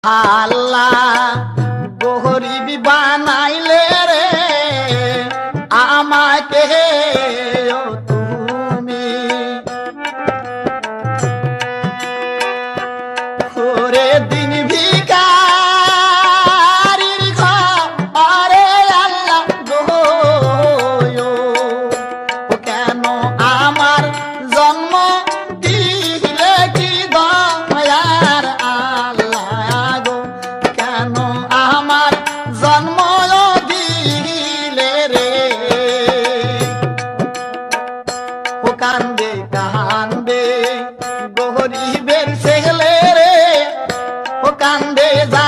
আল্লাহ গরিব বানাইলে রে আমাকে ও তুমি ওরে দিন ভিখারির ঘরে আল্লাহ গো ও কেন আমার জন্ম দিলে কি দয়ার আল্লাহ গো কেন আমার জন্ম দিলে রে ও কান্দে কান্দে গরিবের ছেলে রে ও কান্দে যা